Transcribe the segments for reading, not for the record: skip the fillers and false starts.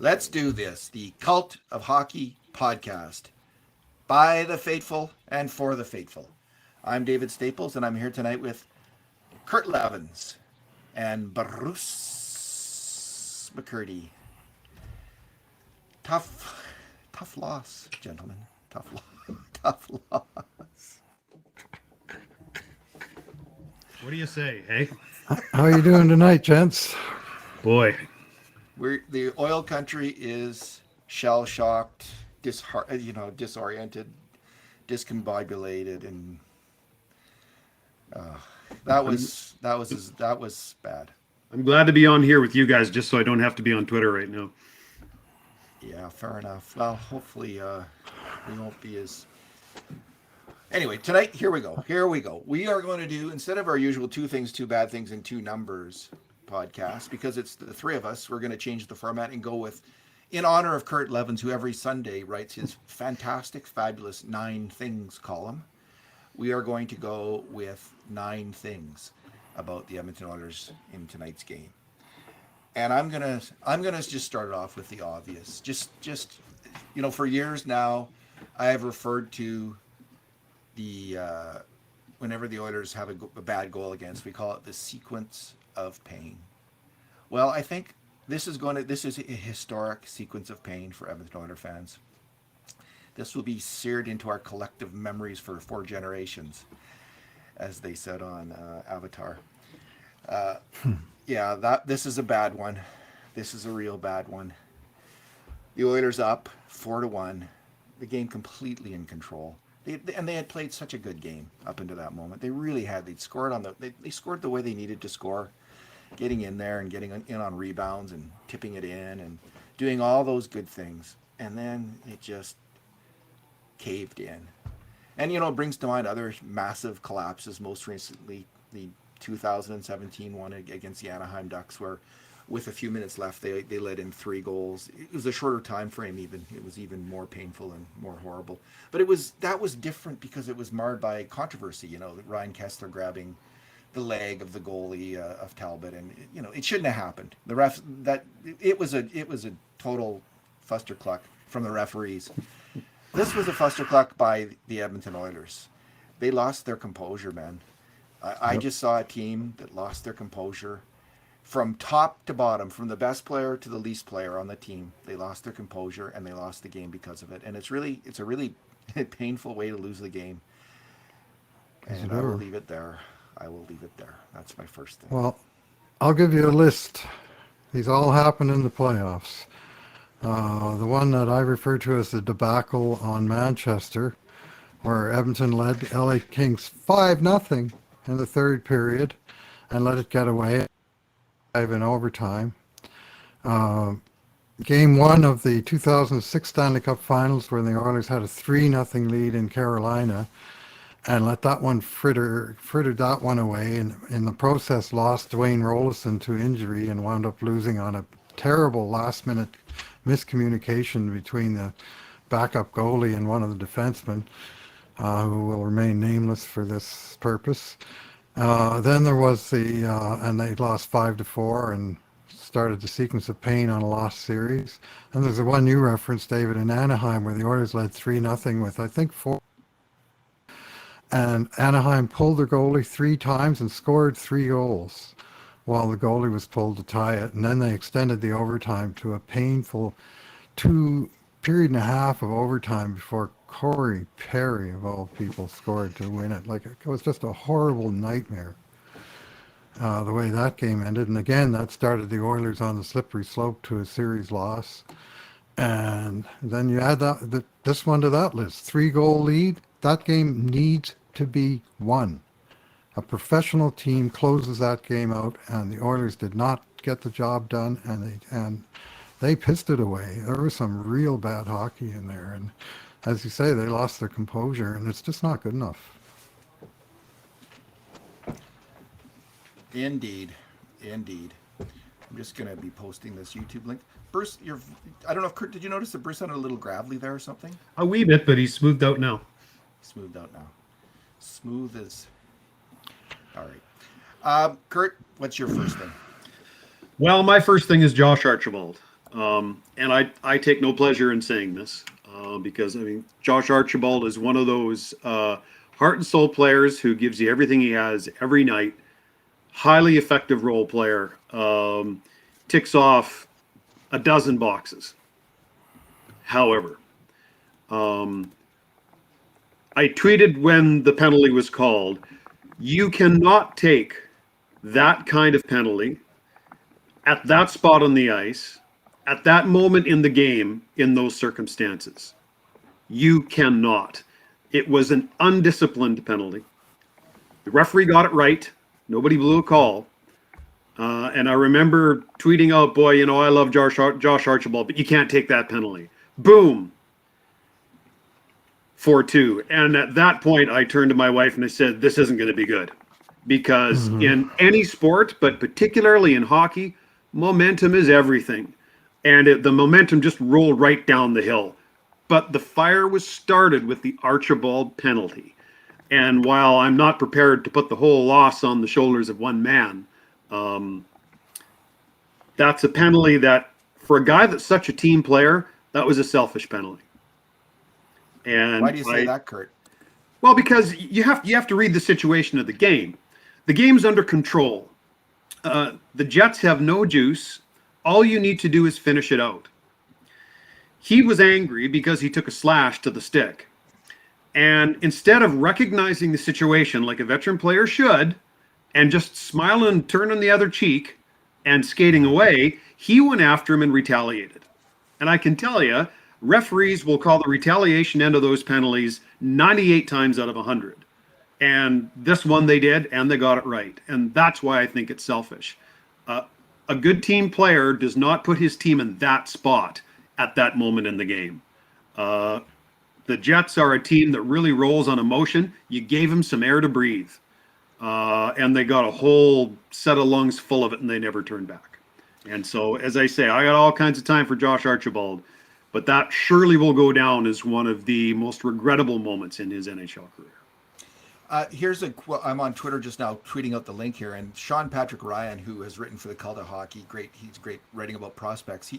Let's do this. The Cult of Hockey podcast by the faithful and for the faithful. I'm David Staples, and I'm here tonight with Kurt Leavins and Bruce McCurdy. Tough loss, gentlemen. Tough loss. What do you say, hey? How are you doing tonight, gents? Boy. The oil country is shell-shocked, disoriented, discombobulated, and that was bad. I'm glad to be on here with you guys just so I don't have to be on Twitter right now. Yeah, fair enough. Well, hopefully we won't be as... Anyway, tonight, here we go. We are going to do, instead of our usual two things, two bad things, and two numbers podcast, because it's the three of us, we're going to change the format and go with, in honor of Kurt Leavins, who every Sunday writes his fantastic, fabulous 9 Things column. We are going to go with 9 things about the Edmonton Oilers in tonight's game. And I'm gonna just start it off with the obvious. Just for years now, I have referred to the whenever the Oilers have a bad goal against, we call it the sequence of pain. Well, I think this is a historic sequence of pain for Edmonton Oilers fans. This will be seared into our collective memories for 4 generations, as they said on Avatar. Yeah, this is a bad one. This is a real bad one. The Oilers up 4-1. The game completely in control. They had played such a good game up until that moment. They really had. They scored the way they needed to score, getting in there and getting in on rebounds and tipping it in and doing all those good things. And then it just caved in. And it brings to mind other massive collapses. Most recently, the 2017 one against the Anaheim Ducks, where with a few minutes left they let in 3 goals. It was a shorter time frame. It was even more painful and more horrible, but that was different because it was marred by controversy. Ryan Kessler grabbing the leg of the goalie of Talbot, and it shouldn't have happened. The ref it was a total fustercluck from the referees. This was a fustercluck by the Edmonton Oilers. They lost their composure, man. I just saw a team that lost their composure from top to bottom, from the best player to the least player on the team. They lost their composure and they lost the game because of it. And it's a really painful way to lose the game. And I will leave it there. That's my first thing. Well, I'll give you a list. These all happened in the playoffs. The one that I refer to as the debacle on Manchester, where Edmonton led LA Kings 5-0 in the third period and let it get away in overtime. Game 1 of the 2006 Stanley Cup Finals, where the Oilers had a 3-0 lead in Carolina and let that one frittered that one away, and in the process lost Dwayne Rollison to injury and wound up losing on a terrible last-minute miscommunication between the backup goalie and one of the defensemen, who will remain nameless for this purpose. Then there was and they lost 5-4 and started the sequence of pain on a lost series. And there's the one you referenced, David, in Anaheim, where the Oilers led 3-0 with, I think, 4. And Anaheim pulled their goalie 3 times and scored 3 goals while the goalie was pulled to tie it. And then they extended the overtime to a painful 2 period and a half of overtime before Corey Perry, of all people, scored to win it. Like, it was just a horrible nightmare, the way that game ended. And again, that started the Oilers on the slippery slope to a series loss. And then you add this one to that list. 3-goal lead. That game needs to be won. A professional team closes that game out, and the Oilers did not get the job done, and they pissed it away. There was some real bad hockey in there, and as you say, they lost their composure, and it's just not good enough. Indeed. I'm just going to be posting this YouTube link. Bruce, I don't know if Kurt, did you notice that Bruce sounded a little gravelly there or something? A wee bit, but he's smoothed out now. Smooth as... All right. Kurt, what's your first thing? Well, my first thing is Josh Archibald. And I take no pleasure in saying this because, I mean, Josh Archibald is one of those heart and soul players who gives you everything he has every night. Highly effective role player. Ticks off a dozen boxes. However, I tweeted when the penalty was called, you cannot take that kind of penalty at that spot on the ice, at that moment in the game, in those circumstances. You cannot. It was an undisciplined penalty. The referee got it right. Nobody blew a call. And I remember tweeting out, boy, you know, I love Josh Archibald, but you can't take that penalty. Boom. 4-2. And at that point, I turned to my wife and I said, this isn't going to be good. Because in any sport, but particularly in hockey, momentum is everything. And the momentum just rolled right down the hill. But the fire was started with the Archibald penalty. And while I'm not prepared to put the whole loss on the shoulders of one man, that's a penalty that, for a guy that's such a team player, that was a selfish penalty. And why do you say that, Kurt? Well, because you have to read the situation of the game. The game's under control. The Jets have no juice. All you need to do is finish it out. He was angry because he took a slash to the stick. And instead of recognizing the situation like a veteran player should, and just smiling, turning the other cheek, and skating away, he went after him and retaliated. And I can tell you, referees will call the retaliation end of those penalties 98 times out of 100. And this one they did, and they got it right. And that's why I think it's selfish. A good team player does not put his team in that spot at that moment in the game. The Jets are a team that really rolls on emotion. You gave them some air to breathe. And they got a whole set of lungs full of it, and they never turned back. And so, as I say, I got all kinds of time for Josh Archibald, but that surely will go down as one of the most regrettable moments in his NHL career. I'm on Twitter just now tweeting out the link here, and Sean Patrick Ryan, who has written for the Cult of Hockey, he's great writing about prospects.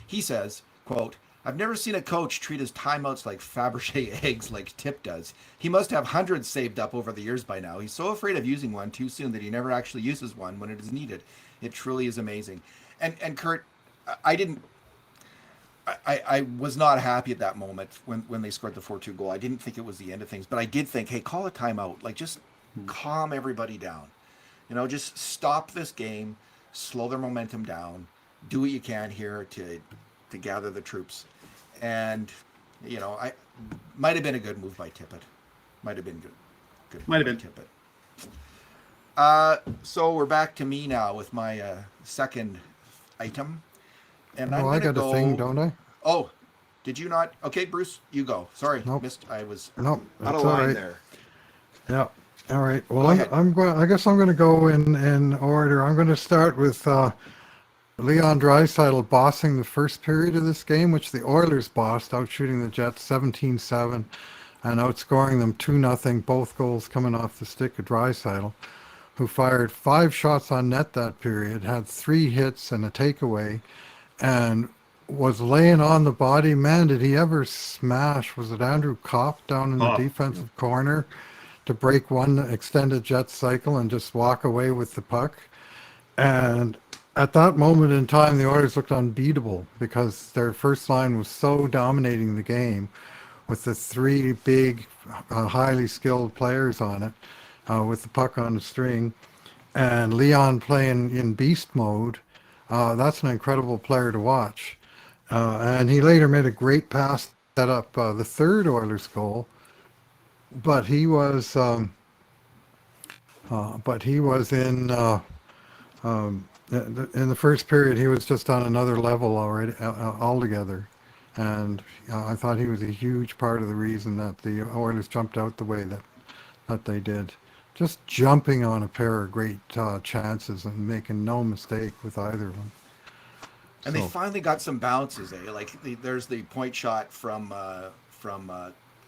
He says, quote, I've never seen a coach treat his timeouts like Fabergé eggs like Tip does. He must have hundreds saved up over the years by now. He's so afraid of using one too soon that he never actually uses one when it is needed. It truly is amazing. And Kurt, I was not happy at that moment when they scored the 4-2 goal. I didn't think it was the end of things, but I did think, hey, call a timeout. Like, just calm everybody down. You know, just stop this game, slow their momentum down, do what you can here to gather the troops. And, you know, I might have been a good move by Tippett. Might have been good. Might have been. Tippett. So we're back to me now with my second item. And I got a thing, don't I? Oh, did you not? Okay, Bruce, you go. Sorry, Nope. I was Nope, out of that's all line right. there. Yeah. All right. Well, Go ahead. I guess I'm going to go in order. I'm going to start with Leon Draisaitl bossing the first period of this game, which the Oilers bossed, outshooting the Jets 17-7 and outscoring them 2-0, both goals coming off the stick of Draisaitl, who fired 5 shots on net that period, had 3 hits and a takeaway, and was laying on the body. Man, did he ever smash, was it Andrew Kopp down in the defensive corner to break one extended Jet cycle and just walk away with the puck? And at that moment in time, the Oilers looked unbeatable because their first line was so dominating the game with the 3 big, highly skilled players on it, with the puck on the string, and Leon playing in beast mode. That's an incredible player to watch. And he later made a great pass, set up the third Oilers goal, but he was in the first period, he was just on another level already, altogether. And I thought he was a huge part of the reason that the Oilers jumped out the way that they did. Just jumping on a pair of great chances and making no mistake with either of them. And they finally got some bounces, eh? Like there's the point shot from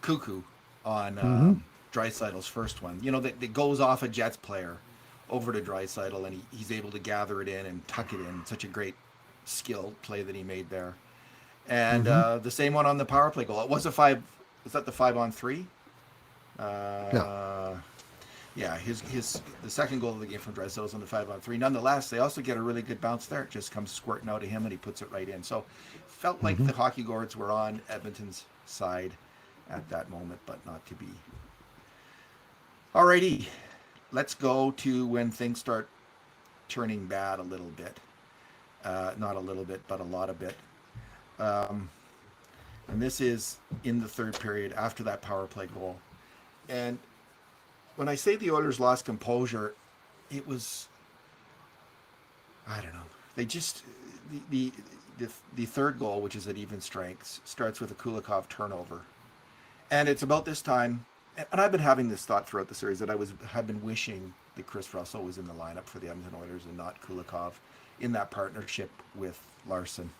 Cuckoo on Draisaitl's first one. You know, that goes off a Jets player over to Draisaitl, and he's able to gather it in and tuck it in. Such a great skilled play that he made there. And Mm-hmm. the same one on the power play goal. It was a 5. Was that the 5-on-3? Yeah. Yeah, the second goal of the game from Draisaitl was on the 5-on-3. Nonetheless, they also get a really good bounce there. It just comes squirting out of him, and he puts it right in. So, felt like Mm-hmm. the hockey gourds were on Edmonton's side at that moment, but not to be. Alrighty, let's go to when things start turning bad a little bit. Not a little bit, but a lot of bit. Um, and this is in the third period after that power play goal. And when I say the Oilers lost composure, it was, I don't know. They just the third goal, which is at even strength, starts with a Kulikov turnover, and it's about this time. And I've been having this thought throughout the series that have been wishing that Chris Russell was in the lineup for the Edmonton Oilers and not Kulikov in that partnership with Larson.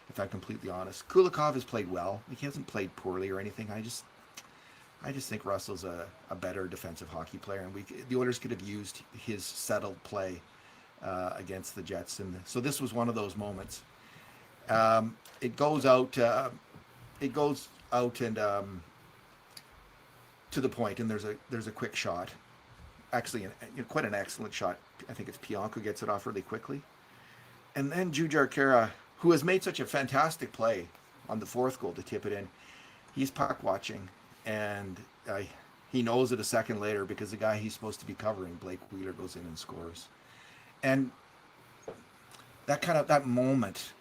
If I'm completely honest, Kulikov has played well. He hasn't played poorly or anything. I just think Russell's a better defensive hockey player, and the Oilers could have used his settled play against the Jets, and so this was one of those moments. It goes out. It goes out and to the point, and there's a quick shot. Actually, quite an excellent shot. I think it's Pionk who gets it off really quickly, and then Jujhar Khaira, who has made such a fantastic play on the fourth goal to tip it in, he's puck watching, and he knows it a second later because the guy he's supposed to be covering, Blake Wheeler, goes in and scores. And that moment,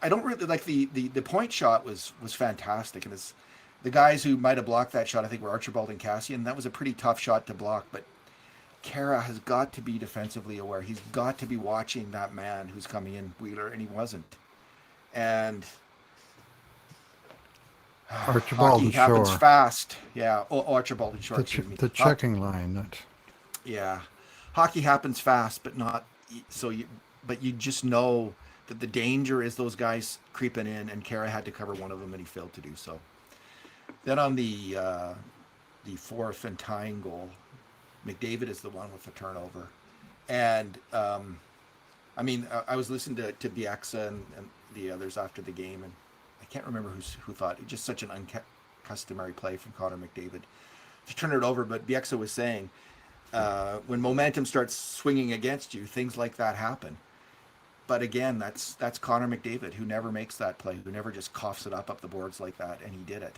I don't really like the point shot was fantastic, and it's the guys who might have blocked that shot, I think, were Archibald and Kassian. That was a pretty tough shot to block, but Khaira has got to be defensively aware. He's got to be watching that man who's coming in, Wheeler, and he wasn't. And Archibald hockey and happens Shore. fast. Yeah, Archibald and Shore, excuse me. The checking line. That. Yeah, hockey happens fast, but not so. But you just know that the danger is those guys creeping in, and Khaira had to cover one of them, and he failed to do so. Then on the fourth and tying goal, McDavid is the one with the turnover, and I mean, I was listening to Bieksa and the others after the game, and I can't remember who thought it just such an uncustomary play from Connor McDavid to turn it over. But Bieksa was saying, when momentum starts swinging against you, things like that happen. But again, that's Connor McDavid, who never makes that play, who never just coughs it up the boards like that, and he did it.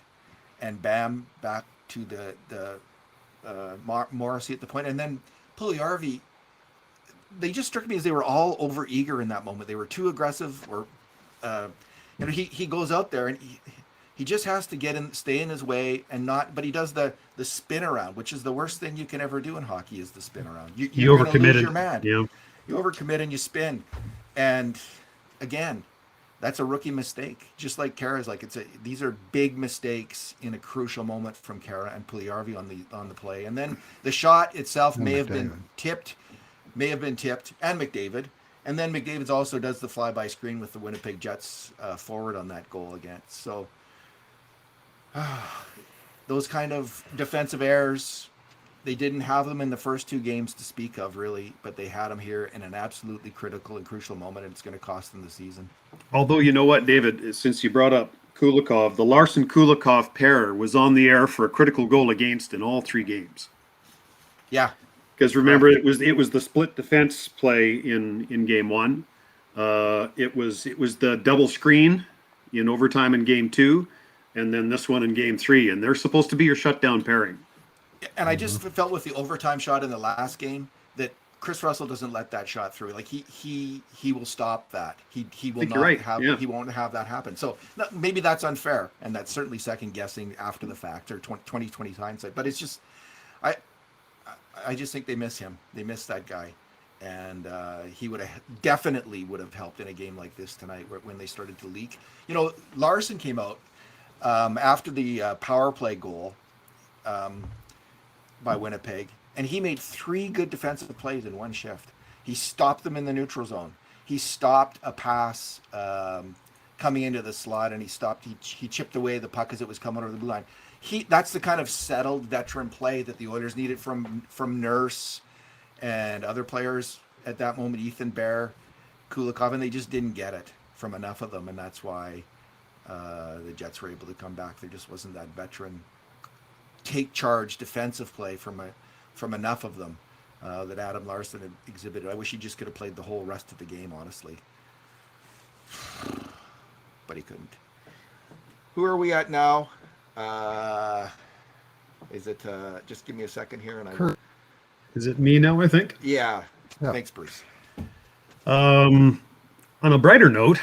And bam, back to the Morrissey at the point, and then Puljujarvi. They just struck me as they were all over eager in that moment. They were too aggressive, or he goes out there and he just has to stay in his way and not. But he does the spin around, which is the worst thing you can ever do in hockey, is the spin around. You're going to lose your man. Yeah. You overcommit and you spin, and again, that's a rookie mistake. Just like Khaira's, these are big mistakes in a crucial moment from Khaira and Puljujarvi on the play, and then the shot itself may have been tipped, and McDavid, and then McDavid also does the flyby screen with the Winnipeg Jets forward on that goal against. So those kind of defensive errors, they didn't have them in the first two games to speak of, really, but they had them here in an absolutely critical and crucial moment, and it's going to cost them the season. Although, you know what, David, since you brought up Kulikov, the Larson-Kulikov pair was on the air for a critical goal against in all three games. Yeah. Because remember, it was the split defense play in game one. It was the double screen in overtime in game two, and then this one in game three, and they're supposed to be your shutdown pairing. And I just felt with the overtime shot in the last game that Chris Russell doesn't let that shot through. Like he will stop that. He will not have. Yeah. He won't have that happen. So maybe that's unfair, and that's certainly second guessing after the fact, or 2020 hindsight. But it's just, I just think they miss him. They miss that guy, and he definitely would have helped in a game like this tonight, when they started to leak. Larson came out after the power play goal. By Winnipeg, and he made 3 good defensive plays in one shift. He stopped them in the neutral zone. He stopped a pass coming into the slot, and he chipped away the puck as it was coming over the blue line. That's the kind of settled veteran play that the Oilers needed from Nurse and other players at that moment, Ethan Bear, Kulikov, and they just didn't get it from enough of them, and that's why the Jets were able to come back. There just wasn't that veteran take charge defensive play from enough of them that Adam Larson had exhibited. I wish he just could have played the whole rest of the game, honestly, but he couldn't. Who are we at now? Is it just give me a second here and I Is it me now, I think? yeah. Yeah. Thanks, Bruce. On a brighter note,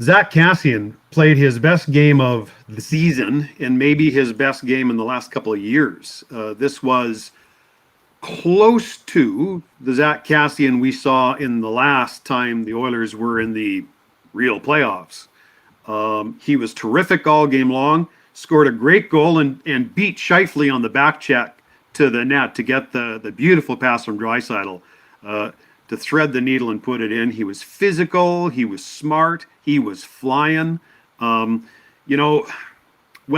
Zach Kassian played his best game of the season and maybe his best game in the last couple of years. This was close to the Zach Kassian we saw in the last time the Oilers were in the real playoffs. He was terrific all game long, scored a great goal and beat Scheifele on the back check to the net to get the beautiful pass from Draisaitl to thread the needle and put it in. He was physical, he was smart, he was flying. When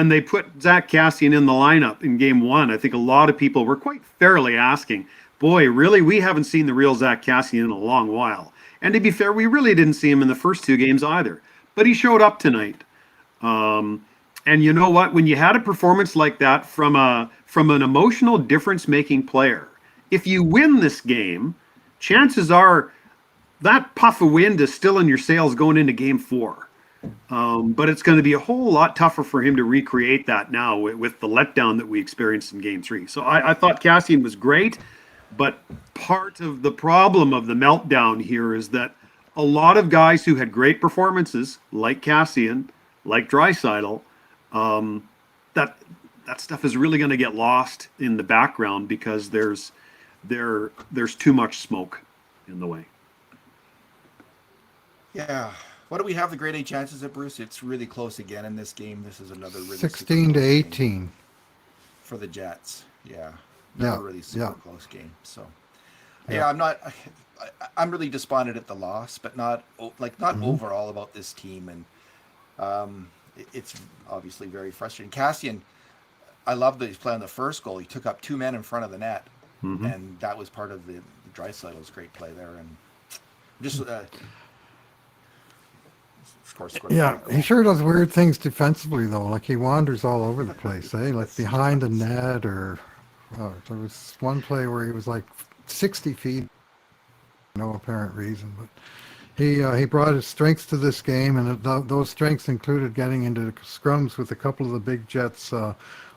they put Zach Kassian in the lineup in game one, I think a lot of people were quite fairly asking, boy, really, we haven't seen the real Zach Kassian in a long while. And to be fair, we really didn't see him in the first two games either. But he showed up tonight. And you know what? When you had a performance like that from an emotional difference-making player, if you win this game, chances are that puff of wind is still in your sails going into game four. But it's going to be a whole lot tougher for him to recreate that now with the letdown that we experienced in game three. So I thought Kassian was great, but part of the problem of the meltdown here is that a lot of guys who had great performances, like Kassian, like Draisaitl, that stuff is really going to get lost in the background because there's too much smoke in the way. Yeah. What do we have the grade A chances at, Bruce? It's really close again in this game. This is another really 16 to 18 for the Jets. Yeah. Yeah, Another really super yeah. close game. So Yeah. I'm really despondent at the loss, but not overall about this team. And it's obviously very frustrating. Kassian, I love that he's playing the first goal. He took up two men in front of the net, and that was part of the Draisaitl's great play there. And just of course, Yeah, he sure does weird things defensively though. Like he wanders all over the place, eh? Like behind the net, or there was one play where he was like 60 feet, no apparent reason. But he brought his strengths to this game, and those strengths included getting into scrums with a couple of the big Jets,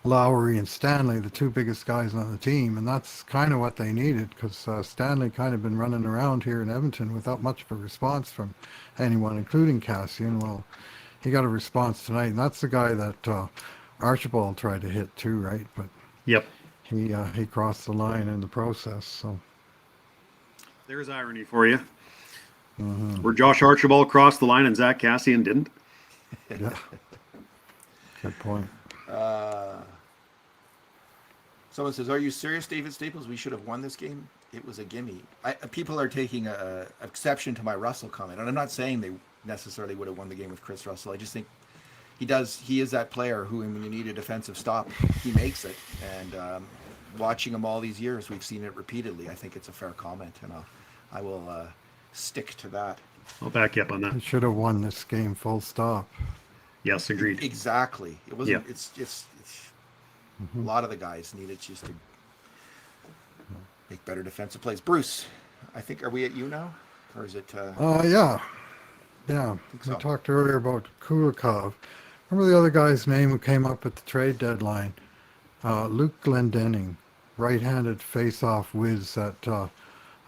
Lowry and Stanley, the two biggest guys on the team, and that's kind of what they needed because Stanley kind of been running around here in Edmonton without much of a response from anyone, including Kassian. Well, he got a response tonight, and that's the guy that Archibald tried to hit too, right? But Yep. he crossed the line in the process. So There's irony for you. Where Josh Archibald crossed the line and Zach Kassian didn't. yeah, good point. Someone says, "Are you serious, David Staples? We should have won this game. It was a gimme." People are taking a exception to my Russell comment, and I'm not saying they necessarily would have won the game with Chris Russell. I just think he is that player who, when you need a defensive stop, he makes it. And watching him all these years, we've seen it repeatedly. I think it's a fair comment, and I will stick to that. I'll back you up on He that. should have won this game, full stop. Yes, agreed. Exactly. It wasn't. Yeah. It's a lot of the guys needed just to make better defensive plays. Bruce, I think, are we at you now, or is it? Yeah. so. We talked earlier about Kulikov. Remember the other guy's name who came up at the trade deadline? Luke Glendening, right-handed face-off whiz that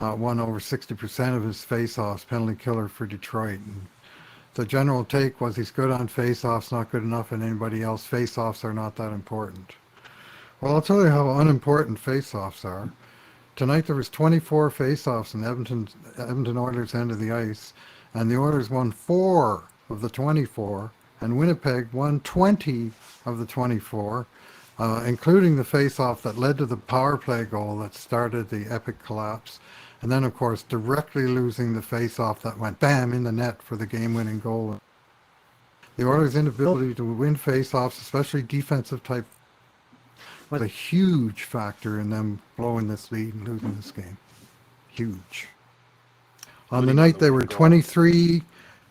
won over 60% of his face-offs, penalty killer for Detroit. And the general take was he's good on face-offs, not good enough in anybody else. Face-offs are not that important. Well, I'll tell you how unimportant face-offs are. Tonight there was 24 face-offs in Edmonton Oilers' end of the ice, and the Oilers won 4 of the 24, and Winnipeg won 20 of the 24, including the face-off that led to the power play goal that started the epic collapse. And then, of course, directly losing the face-off that went bam in the net for the game-winning goal. The Oilers' inability to win face-offs, especially defensive type, was a huge factor in them blowing this lead and losing this game. Huge. On the including night they were winning goal.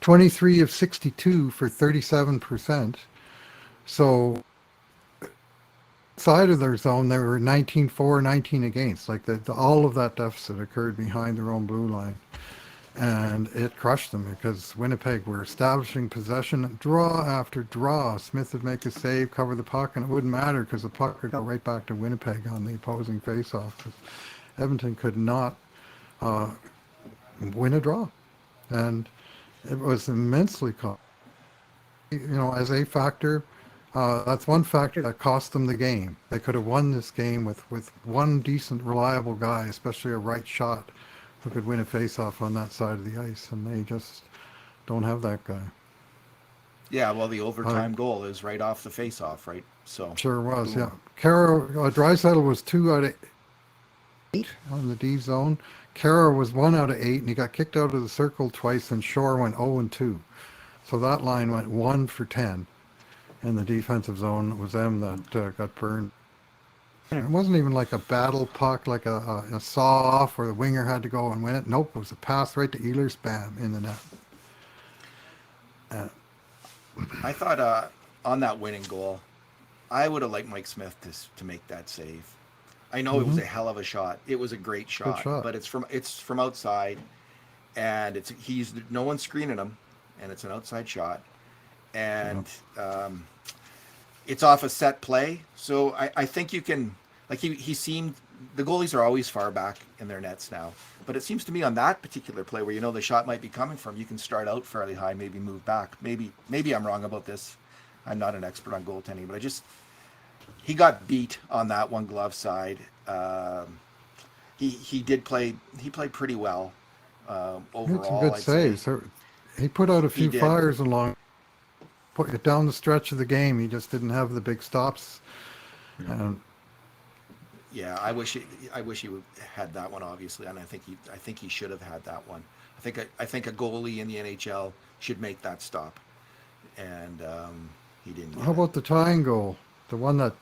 23 of 62 for 37%. So side of their zone, they were 19-4, 19 against. Like all of that deficit occurred behind their own blue line. And it crushed them because Winnipeg were establishing possession, draw after draw. Smith would make a save, cover the puck, and it wouldn't matter because the puck would go right back to Winnipeg on the opposing faceoff. Edmonton could not win a draw. And it was immensely costly. As a factor, that's one factor that cost them the game. They could have won this game with one decent, reliable guy, especially a right shot, who could win a face-off on that side of the ice, and they just don't have that guy. Yeah, well, the overtime goal is right off the face-off, right? So Sure was, boom. yeah. Draisaitl was 2 out of 8 on the D zone. Kara was 1 out of 8, and he got kicked out of the circle twice, and Shore went 0-2. So that line went 1 for 10 in the defensive zone. It was them that got burned. It wasn't even like a battle puck, like a saw-off where the winger had to go and win it. Nope, it was a pass right to Ehlers, bam, in the net. I thought on that winning goal, I would have liked Mike Smith to make that save. I know it was a hell of a shot. It was a great shot, but it's from outside, and he's no one's screening him, and it's an outside shot, and it's off a set play. So I think you can, like he seemed, the goalies are always far back in their nets now, but it seems to me on that particular play where the shot might be coming from, you can start out fairly high, maybe move back. Maybe I'm wrong about this. I'm not an expert on goaltending, but he got beat on that one glove side. He played pretty well overall. He had some good saves. He put out a few fires along. Put it down the stretch of the game. He just didn't have the big stops. Yeah, I wish he had that one, obviously, and I think he should have had that one. I think a goalie in the NHL should make that stop, and he didn't. How about the tying goal? The one that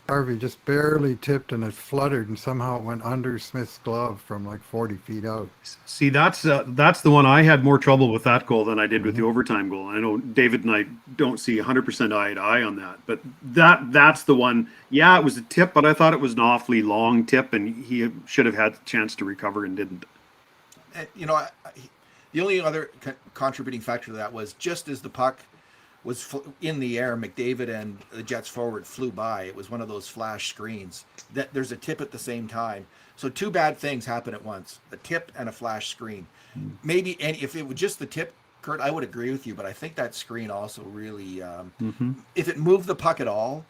Harvey just barely tipped and it fluttered, and somehow it went under Smith's glove from like 40 feet out. See, that's the one I had more trouble with that goal than I did with the overtime goal. I know David and I don't see 100% eye to eye on that, but that's the one. Yeah, it was a tip, but I thought it was an awfully long tip, and he should have had a chance to recover and didn't. The only other contributing factor to that was just as the puck was in the air, McDavid and the Jets forward flew by. It was one of those flash screens. That there's a tip at the same time. So 2 bad things happen at once: a tip and a flash screen. Maybe, and if it was just the tip, Kurt, I would agree with you. But I think that screen also really, if it moved the puck at all,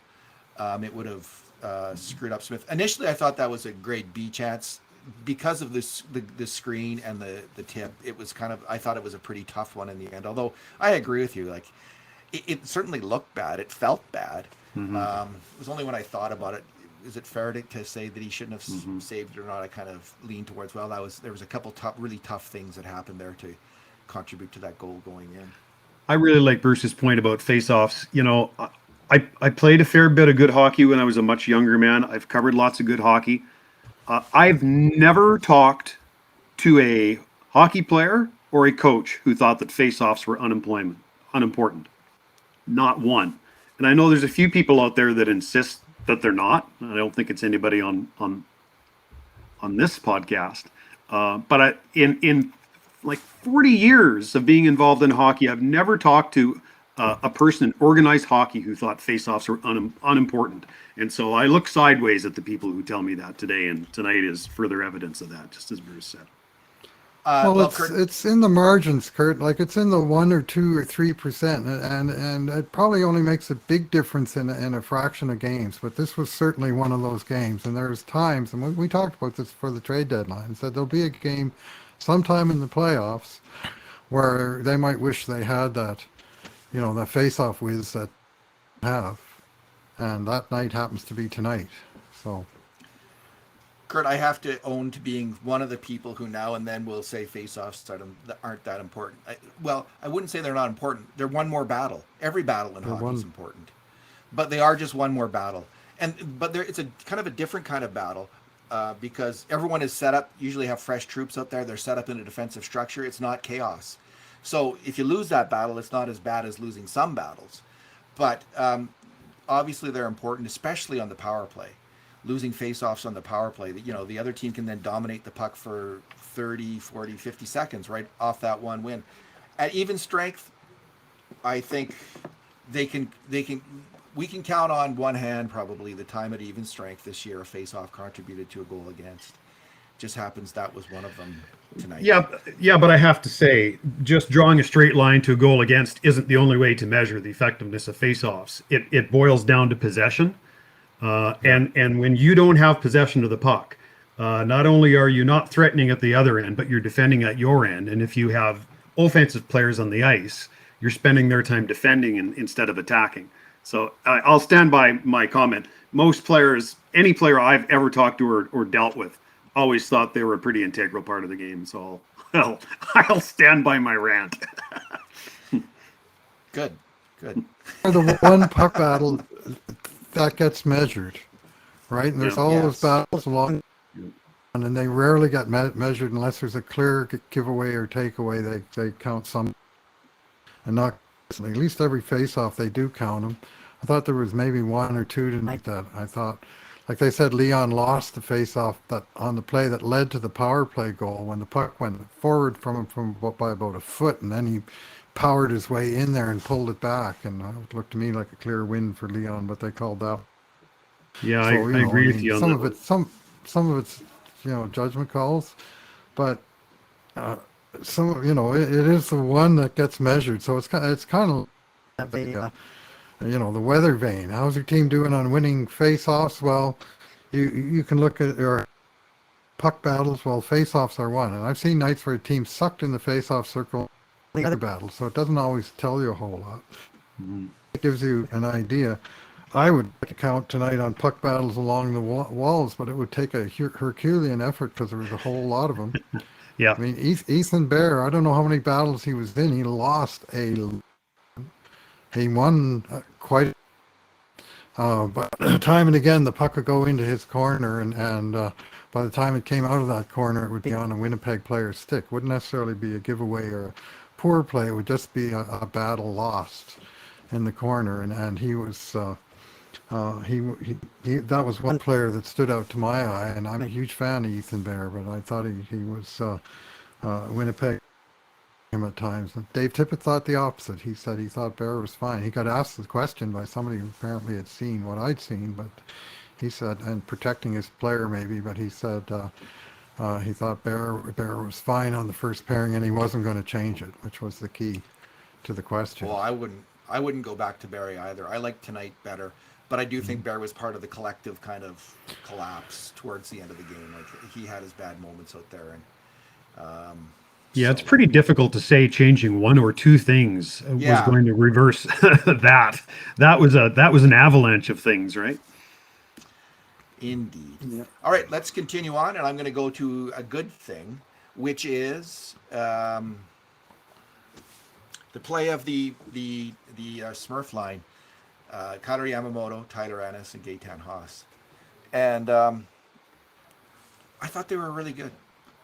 it would have screwed up Smith. Initially, I thought that was a grade B chance. Because of the screen and the tip, it was I thought it was a pretty tough one in the end. Although I agree with you, like it certainly looked bad. It felt bad. It was only when I thought about it. Is it fair to say that he shouldn't have saved it or not? I kind of leaned towards, well, there was a couple really tough things that happened there to contribute to that goal going in. I really like Bruce's point about face-offs. I played a fair bit of good hockey when I was a much younger man. I've covered lots of good hockey. I've never talked to a hockey player or a coach who thought that face-offs were unimportant. Not one. And I know there's a few people out there that insist that they're not. I don't think it's anybody on this podcast. But in like 40 years of being involved in hockey, I've never talked to a person in organized hockey who thought face-offs were unimportant. And so I look sideways at the people who tell me that today, and tonight is further evidence of that, just as Bruce said. It's in the margins, Kurt. Like it's in the 1 or 2 or 3%, and it probably only makes a big difference in a fraction of games. But this was certainly one of those games, and there's times, and we talked about this for the trade deadline, said there'll be a game sometime in the playoffs where they might wish they had that, that face-off whiz that have, and that night happens to be tonight. So. Kurt, I have to own to being one of the people who now and then will say face-offs aren't that important. I wouldn't say they're not important. They're one more battle. Every battle in hockey is important, but they are just one more battle. But it's a kind of a different kind of battle. because everyone is set up, usually have fresh troops out there. They're set up in a defensive structure. It's not chaos. So if you lose that battle, it's not as bad as losing some battles. But obviously they're important, especially on the power play. Losing face-offs on the power play, the other team can then dominate the puck for 30, 40, 50 seconds right off that one win. At even strength, I think we can count on one hand probably the time at even strength this year a face-off contributed to a goal against. Just happens that was one of them tonight. Yeah, but I have to say, just drawing a straight line to a goal against isn't the only way to measure the effectiveness of face-offs. It boils down to possession, and when you don't have possession of the puck, not only are you not threatening at the other end, but you're defending at your end. And if you have offensive players on the ice, you're spending their time defending instead of attacking. So I'll stand by my comment. Most players, any player I've ever talked to or dealt with, always thought they were a pretty integral part of the game. So I'll stand by my rant. Good. The one puck battle that gets measured, right? And there's all those battles along, and they rarely get measured unless there's a clear giveaway or takeaway. They count some, and not at least every face-off they do count them. I thought there was maybe one or two tonight that I thought, like they said, Leon lost the face-off that on the play that led to the power play goal when the puck went forward from him by about a foot, and then he powered his way in there and pulled it back, and it looked to me like a clear win for Leon, but they called that. Yeah, so, I agree with you on some that. Some of it's judgment calls, but some it is the one that gets measured, so it's kind of the weather vane. How's your team doing on winning face-offs? Well, you can look at your puck battles. Well, face-offs are one, and I've seen nights where a team sucked in the face-off circle the other battles, so it doesn't always tell you a whole lot. It gives you an idea. I would count tonight on puck battles along the walls, but it would take a Herculean effort because there was a whole lot of them. Yeah. I mean, Ethan Bear, I don't know how many battles he was in. He lost he won quite, but time and again, the puck would go into his corner, and by the time it came out of that corner, it would be on a Winnipeg player's stick. Wouldn't necessarily be a giveaway or a poor play. It would just be a battle lost in the corner, and he was he that was one player that stood out to my eye, and I'm a huge fan of Ethan Bear, but I thought he was Winnipeg him at times. And Dave Tippett thought the opposite. He said he thought Bear was fine. He got asked the question by somebody who apparently had seen what I'd seen, but he said, and protecting his player maybe, but he said he thought Bear was fine on the first pairing, and he wasn't going to change it, which was the key to the question. Well, I wouldn't go back to Barry either. I like tonight better, but I do think Bear was part of the collective kind of collapse towards the end of the game. Like he had his bad moments out there, and it's pretty difficult to say changing one or two things was going to reverse that. That was an avalanche of things, right? Indeed. Yeah. All right, let's continue on, and I'm going to go to a good thing, which is the play of the Smurf line, Kailer Yamamoto, Tyler Ennis, and Gaetan Haas. And I thought they were really good.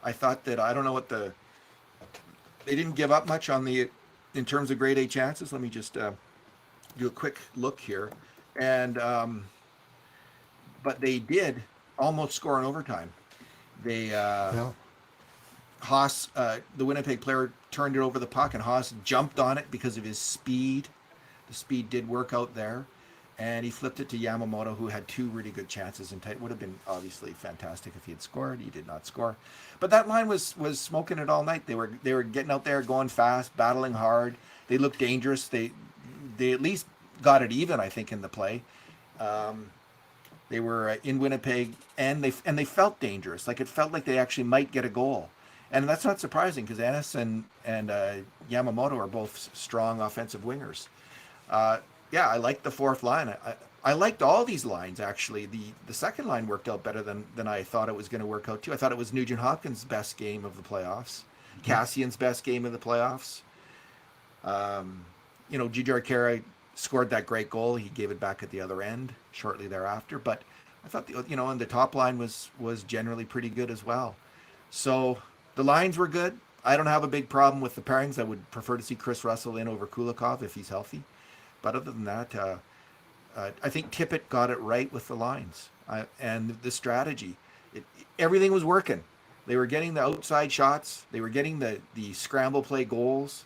I thought that, I don't know what they didn't give up much in terms of grade A chances. Let me just do a quick look here. And but they did almost score in overtime. They Haas, the Winnipeg player, turned it over the puck, and Haas jumped on it because of his speed. The speed did work out there, and he flipped it to Yamamoto, who had two really good chances, and it would have been obviously fantastic if he had scored. He did not score, but that line was smoking it all night. They were getting out there, going fast, battling hard. They looked dangerous. They at least got it even, I think, in the play. They were in Winnipeg, and they felt dangerous. Like it felt like they actually might get a goal. And that's not surprising because Ennis and Yamamoto are both strong offensive wingers. I liked the fourth line. I liked all these lines, actually. The second line worked out better than I thought it was going to work out, too. I thought it was Nugent Hopkins' best game of the playoffs. Kassian's best game of the playoffs. Jujhar Khaira scored that great goal. He gave it back at the other end shortly thereafter. But I thought and the top line was generally pretty good as well. So the lines were good. I don't have a big problem with the pairings. I would prefer to see Chris Russell in over Kulikov if he's healthy. But other than that, I think Tippett got it right with the lines and the strategy. Everything was working. They were getting the outside shots. They were getting the scramble play goals.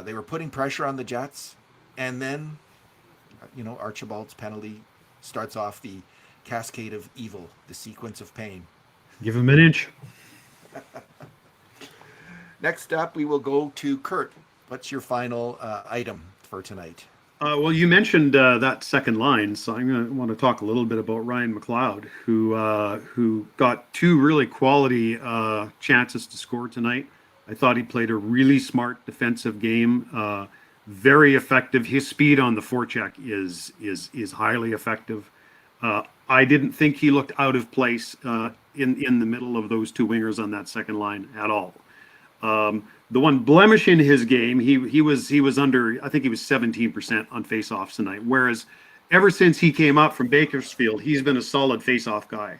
They were putting pressure on the Jets. And then, Archibald's penalty starts off the cascade of evil, the sequence of pain. Give him an inch. Next up, we will go to Kurt. What's your final item for tonight? Well, you mentioned that second line, so I'm going to want to talk a little bit about Ryan McLeod, who got two really quality chances to score tonight. I thought he played a really smart defensive game, very effective. His speed on the forecheck is highly effective. I didn't think he looked out of place in the middle of those two wingers on that second line at all. The one blemish in his game, he was under, I think he was 17% on faceoffs tonight. Whereas ever since he came up from Bakersfield, he's been a solid faceoff guy.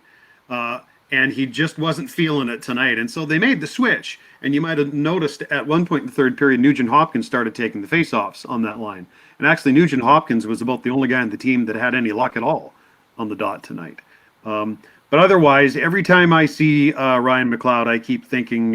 And he just wasn't feeling it tonight. And so they made the switch. And you might have noticed at one point in the third period, Nugent Hopkins started taking the faceoffs on that line. And actually, Nugent Hopkins was about the only guy on the team that had any luck at all on the dot tonight. But otherwise, every time I see Ryan McLeod, I keep thinking,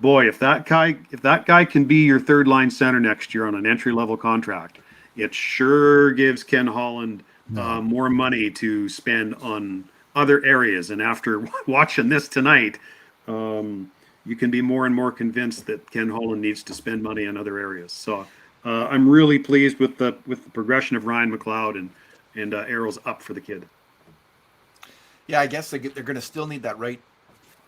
boy, if that guy can be your third line center next year on an entry level contract, it sure gives Ken Holland more money to spend on other areas. And after watching this tonight, you can be more and more convinced that Ken Holland needs to spend money on other areas. So I'm really pleased with the progression of Ryan McLeod and arrows up for the kid. Yeah, I guess they're going to still need that right.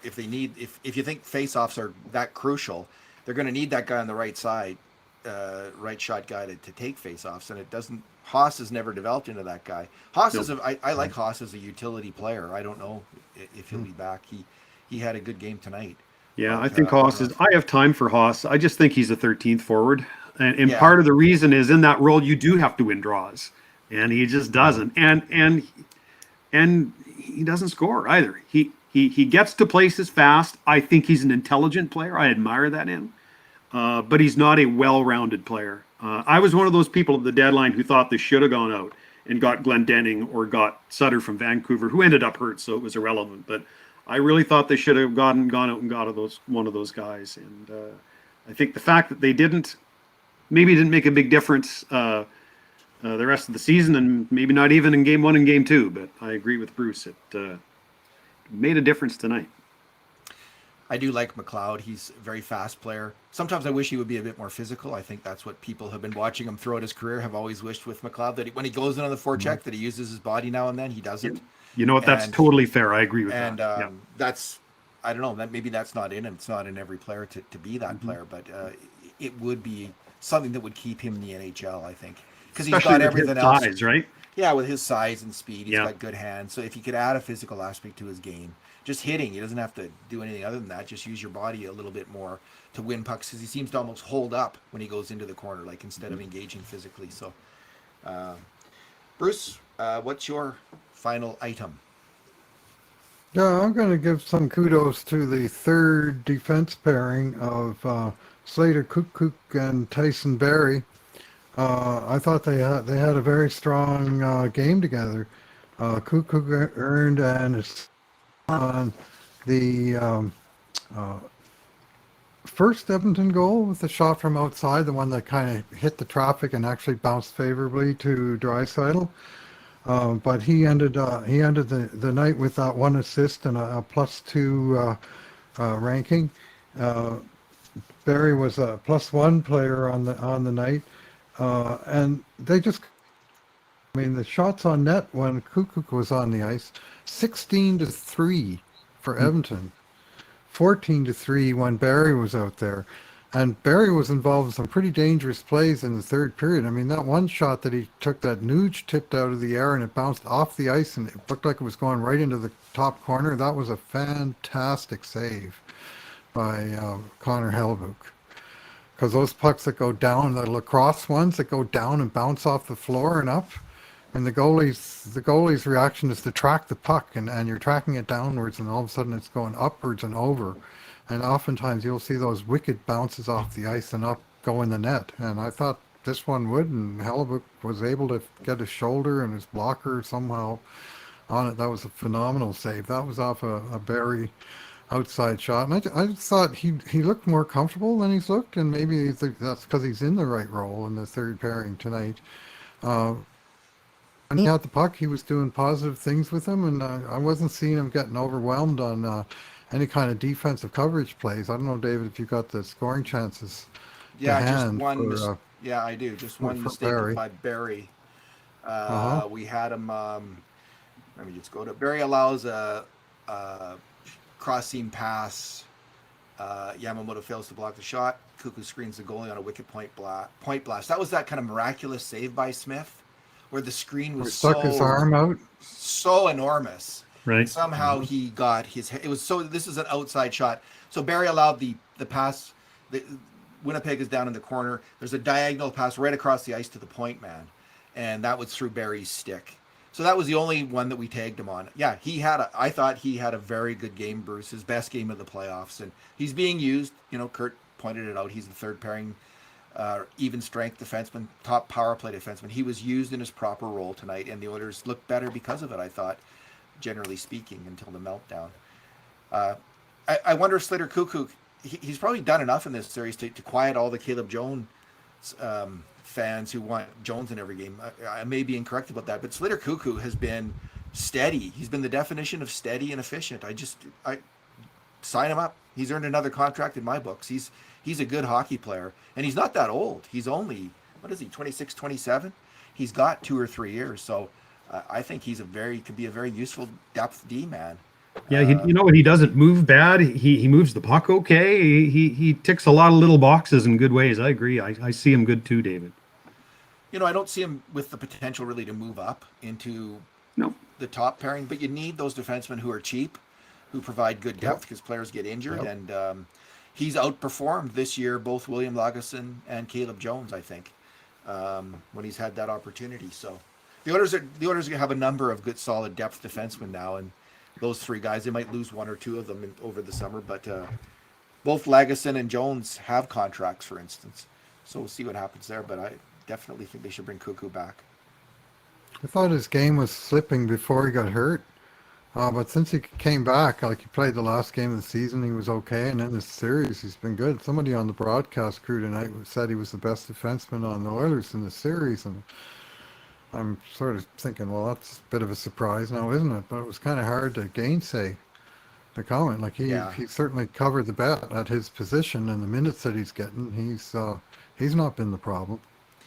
If you think faceoffs are that crucial, they're going to need that guy on the right side, right shot guy to take faceoffs. And it doesn't. Haas has never developed into that guy. Haas is I like Haas as a utility player. I don't know if he'll be back. He had a good game tonight. Yeah, but, I think Haas is. I have time for Haas. I just think he's a 13th forward, and part of the reason is in that role you do have to win draws, and he just doesn't. And he doesn't score either. He gets to places fast. I think he's an intelligent player. I admire that in him. But he's not a well-rounded player. I was one of those people at the deadline who thought they should have gone out and got Glendening or got Sutter from Vancouver, who ended up hurt, so it was irrelevant. But I really thought they should have gone out and got one of those guys. And I think the fact that they didn't make a big difference the rest of the season, and maybe not even in game 1 and game 2. But I agree with Bruce. It made a difference tonight. I do like McLeod. He's a very fast player. Sometimes I wish he would be a bit more physical. I think that's what people have been watching him throughout his career have always wished with McLeod, that when he goes in on the forecheck, that he uses his body now and then. He doesn't. You know what? That's totally fair. I agree with that. And that's, I don't know, that maybe that's not in him. It's not in every player to be that player, but it would be something that would keep him in the NHL, I think. Because he's got everything else. Size, right? Yeah, with his size and speed, he's got good hands. So if he could add a physical aspect to his game, just hitting, he doesn't have to do anything other than that. Just use your body a little bit more to win pucks, because he seems to almost hold up when he goes into the corner, like instead of engaging physically. So, Bruce, what's your final item? Yeah, I'm going to give some kudos to the third defense pairing of Slater Kukuk and Tyson Barrie. I thought they had a very strong game together. Kukuk earned and on the first Edmonton goal with the shot from outside, the one that kind of hit the traffic and actually bounced favorably to Draisaitl. But he ended the night with that one assist and a +2 ranking. Barrie was a +1 player on the night, and they just. I mean, the shots on net when Kukuk was on the ice, 16-3 for Edmonton, 14-3 when Barrie was out there. And Barrie was involved in some pretty dangerous plays in the third period. I mean, that one shot that he took that Nuge tipped out of the air and it bounced off the ice and it looked like it was going right into the top corner. That was a fantastic save by Connor Hellebuyck. Because those pucks that go down, the lacrosse ones that go down and bounce off the floor and up, And the goalie's reaction is to track the puck, and you're tracking it downwards, and all of a sudden it's going upwards and over. And oftentimes you'll see those wicked bounces off the ice and up go in the net. And I thought this one would, and Hellebuck was able to get his shoulder and his blocker somehow on it. That was a phenomenal save. That was off a Barry outside shot. And I just thought he looked more comfortable than he's looked, and maybe that's because he's in the right role in the third pairing tonight. Uh, when he had the puck, he was doing positive things with him, and I wasn't seeing him getting overwhelmed on any kind of defensive coverage plays. I don't know, David, if you got the scoring chances to Yeah, just hand one. for Yeah, I do. Just one for mistake Barry. by Barry. Uh-huh. We had him. Let me just go to Barry allows a cross seam pass. Yamamoto fails to block the shot. Cuckoo screens the goalie on a wicked point blast. That was that kind of miraculous save by Smith, where the screen He was stuck his arm out. so enormous. Right. Somehow he got his. It was so. This is an outside shot. So Barry allowed the pass. The Winnipeg is down in the corner. There's a diagonal pass right across the ice to the point man, and that was through Barry's stick. So that was the only one that we tagged him on. Yeah, I thought he had a very good game, Bruce. His best game of the playoffs, and he's being used. You know, Kurt pointed it out. He's the third pairing, even strength defenseman, top power play defenseman. He was used in his proper role tonight, and the Oilers looked better because of it. I thought, generally speaking, until the meltdown. I wonder if Slater Cuckoo, he's probably done enough in this series to quiet all the Caleb Jones fans who want Jones in every game. I may be incorrect about that, but Slater Cuckoo has been steady. He's been the definition of steady and efficient. I sign him up. He's earned another contract in my books. He's a good hockey player, and he's not that old. He's only, what is he, 26, 27? He's got 2 or 3 years, so I think could be a very useful depth D man. Yeah, you know what? He doesn't move bad. He moves the puck okay. He ticks a lot of little boxes in good ways. I agree. I see him good too, David. You know, I don't see him with the potential really to move up into No. the top pairing, but you need those defensemen who are cheap, who provide good depth because players get injured. Yep. And he's outperformed this year both William Lagesson and Caleb Jones, I think, when he's had that opportunity. So the Oilers have a number of good, solid depth defensemen now, and those 3 guys, they might lose 1 or 2 of them over the summer, but both Lagesson and Jones have contracts, for instance. So we'll see what happens there, but I definitely think they should bring Cuckoo back. I thought his game was slipping before he got hurt, but since he came back, like he played the last game of the season, he was okay, and in this series, he's been good. Somebody on the broadcast crew tonight said he was the best defenseman on the Oilers in the series, and I'm sort of thinking, well, that's a bit of a surprise now, isn't it? But it was kind of hard to gainsay the comment. Like he certainly covered the bet at his position and the minutes that he's getting. He's not been the problem.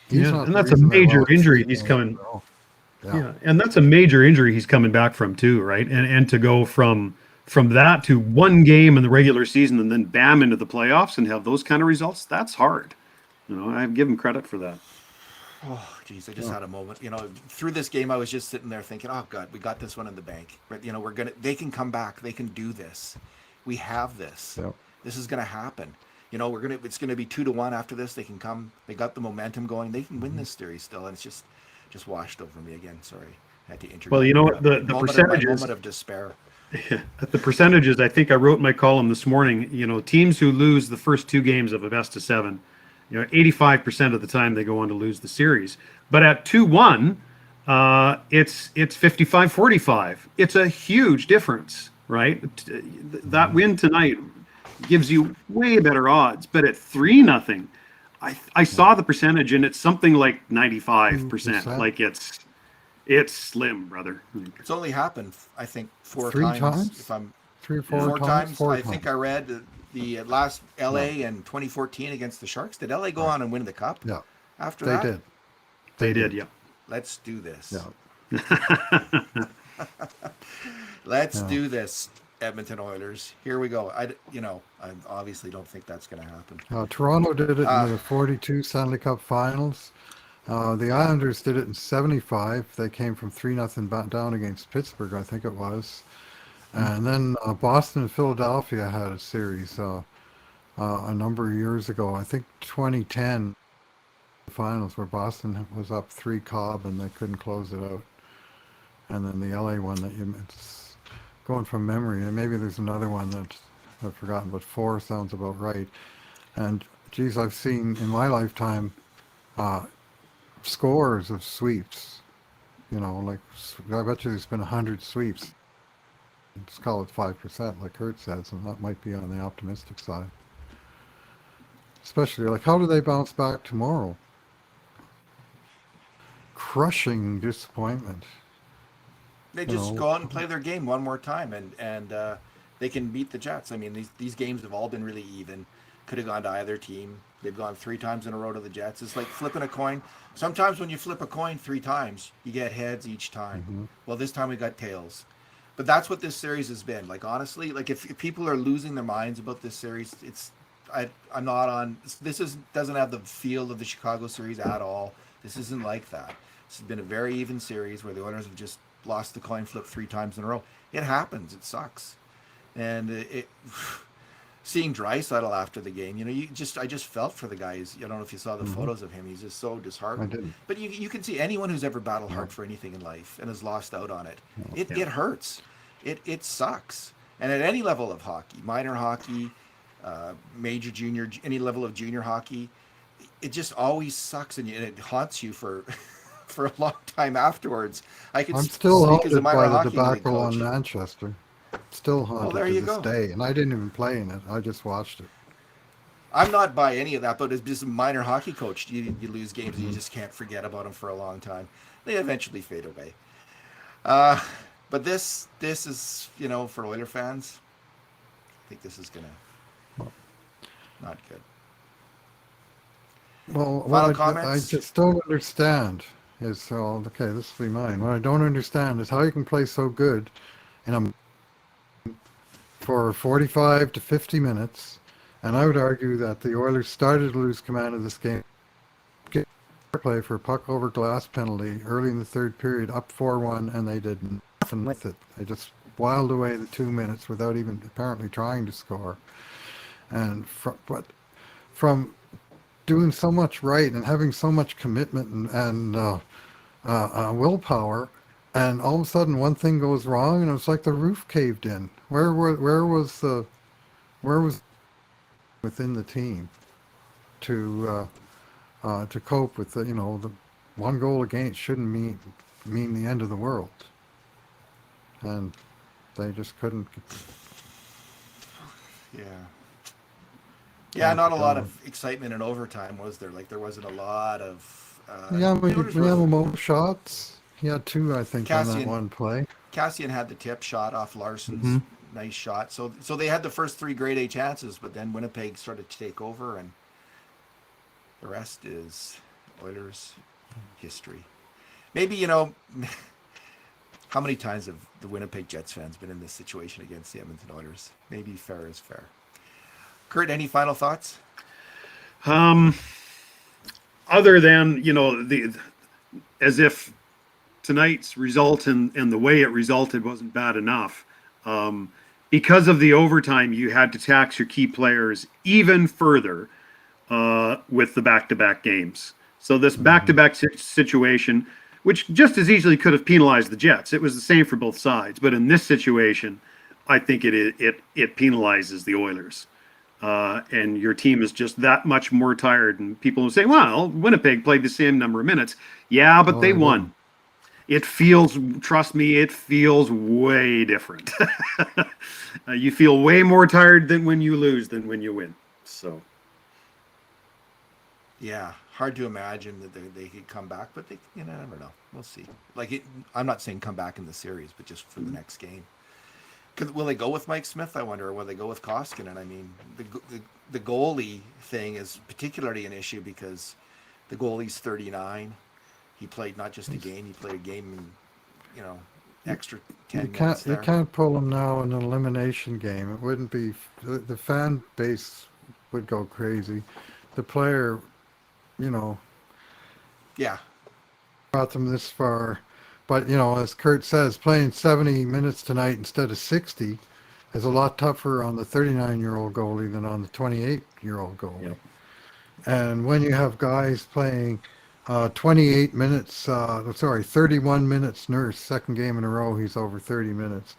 He's not and the that's a reason they major lost. injury he's coming. Yeah, and that's a major injury he's coming back from too, right? And to go from that to 1 game in the regular season and then bam into the playoffs and have those kind of results, that's hard. You know, I give him credit for that. Oh, geez, I just had a moment. You know, through this game, I was just sitting there thinking, oh, God, we got this one in the bank. But, you know, they can come back. They can do this. We have this. Yep. This is going to happen. You know, it's going to be 2-1 after this. They can come. They got the momentum going. They can win this series still. And it's just washed over me again. Sorry. I had to interject. Well, you know what? The percentages. Moment of despair. At the percentages, I think I wrote in my column this morning, you know, teams who lose the first 2 games of a best of 7, you know, 85% of the time they go on to lose the series. But at 2-1, it's 55-45. It's a huge difference, right? That win tonight gives you way better odds. But at 3-0, I saw the percentage and it's something like 95%. 2%. Like it's slim, brother. It's only happened, I think, 4 3 times. times? If I'm 3 or 4 times. 4 times. I think I read the last LA in 2014 against the Sharks. Did LA go on and win the cup? Yeah, After they that, did. They did, yeah. Let's do this. Yeah. Let's do this, Edmonton Oilers. Here we go. I obviously don't think that's going to happen. Toronto did it in the 42 Stanley Cup Finals. The Islanders did it in 75. They came from 3-0 down against Pittsburgh, I think it was. And then Boston and Philadelphia had a series a number of years ago. I think 2010, finals where Boston was up 3-Cobb and they couldn't close it out. And then the LA one that it's going from memory, and maybe there's another one that I've forgotten, but 4 sounds about right. And geez, I've seen in my lifetime scores of sweeps. Like I bet you there's been 100 sweeps. Let's call it 5%, like Kurt says, and that might be on the optimistic side. Especially, like, how do they bounce back tomorrow? Crushing disappointment. They just go out and play their game one more time, and they can beat the Jets. I mean, these games have all been really even. Could have gone to either team. They've gone 3 times in a row to the Jets. It's like flipping a coin. Sometimes when you flip a coin 3 times, you get heads each time. Mm-hmm. Well, this time we got tails. But that's what this series has been. Like, honestly, like if people are losing their minds about this series, I'm not on. Doesn't have the feel of the Chicago series at all. This isn't like that. This has been a very even series where the Oilers have just lost the coin flip 3 times in a row. It happens. It sucks. And seeing Draisaitl after the game, I just felt for the guys. I don't know if you saw the photos of him. He's just so disheartened. I did. But you can see anyone who's ever battled hard for anything in life and has lost out on it. It hurts. It sucks. And at any level of hockey, minor hockey, major, junior, any level of junior hockey, it just always sucks, and it haunts you for for a long time afterwards. I'm still haunted by the debacle on Manchester. Still haunted there to you this go. day, and I didn't even play in it. I just watched it. I'm not by any of that, but as just a minor hockey coach, you lose games and you just can't forget about them for a long time. They eventually fade away. But this is, for Oiler fans, I think this is gonna not good. Well, Final what I comments? just don't understand is, okay, this will be mine. What I don't understand is how you can play so good for 45 to 50 minutes, and I would argue that the Oilers started to lose command of this game. Get play for a puck over glass penalty early in the third period, up 4-1, and they did nothing with it. They just wiled away the 2 minutes without even apparently trying to score. And from doing so much right and having so much commitment and willpower, and all of a sudden one thing goes wrong, and it was like the roof caved in. Where was within the team to cope with the 1 goal against shouldn't mean the end of the world, and they just couldn't. Yeah, not a lot of excitement in overtime, was there? Like, there wasn't a lot of. We have most shots. He had 2, I think, on that one play. Kassian had the tip shot off Larson's nice shot. So they had the first 3 grade A chances, but then Winnipeg started to take over, and the rest is Oilers history. Maybe, how many times have the Winnipeg Jets fans been in this situation against the Edmonton Oilers? Maybe fair is fair. Kurt, any final thoughts? Other than, as if tonight's result and the way it resulted wasn't bad enough. Because of the overtime, you had to tax your key players even further with the back-to-back games. So this back-to-back situation, which just as easily could have penalized the Jets. It was the same for both sides. But in this situation, I think it penalizes the Oilers. And your team is just that much more tired. And people will say, well, Winnipeg played the same number of minutes. Yeah, but they won. It feels, trust me, it feels way different. You feel way more tired than when you lose than when you win. So. Yeah, hard to imagine that they could come back, but I never know. We'll see. I'm not saying come back in the series, but just for the next game. Will they go with Mike Smith, I wonder, or will they go with Koskinen? I mean, the goalie thing is particularly an issue because the goalie's 39. He played not just a game; he played a game in, extra 10 minutes there. You can't pull him now in an elimination game. It wouldn't be. The fan base would go crazy. The player, Yeah. brought them this far. But, as Kurt says, playing 70 minutes tonight instead of 60 is a lot tougher on the 39-year-old goalie than on the 28-year-old goalie. And when you have guys playing 28 minutes, 31 minutes, Nurse, second game in a row, he's over 30 minutes.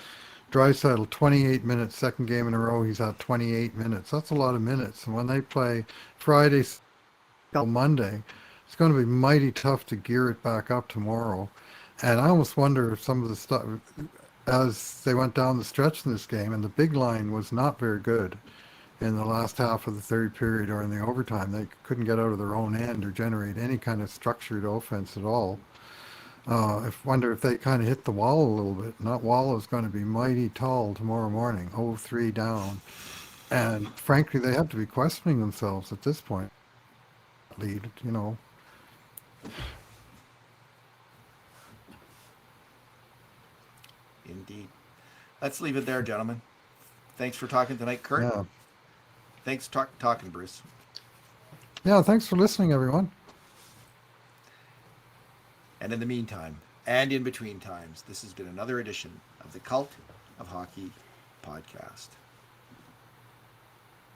Draisaitl, 28 minutes, second game in a row, he's at 28 minutes. That's a lot of minutes. And when they play Friday till Monday, it's going to be mighty tough to gear it back up tomorrow. And I almost wonder if some of the stuff, as they went down the stretch in this game, and the big line was not very good in the last half of the third period or in the overtime. They couldn't get out of their own end or generate any kind of structured offense at all. I wonder if they kind of hit the wall a little bit. And that wall is going to be mighty tall tomorrow morning, 0-3 down. And frankly, they have to be questioning themselves at this point. Lead, you know. Indeed. Let's leave it there, gentlemen. Thanks for talking tonight, Kurt. Yeah. Thanks for talking, Bruce. Yeah, thanks for listening, everyone. And in the meantime, and in between times, this has been another edition of the Cult of Hockey podcast.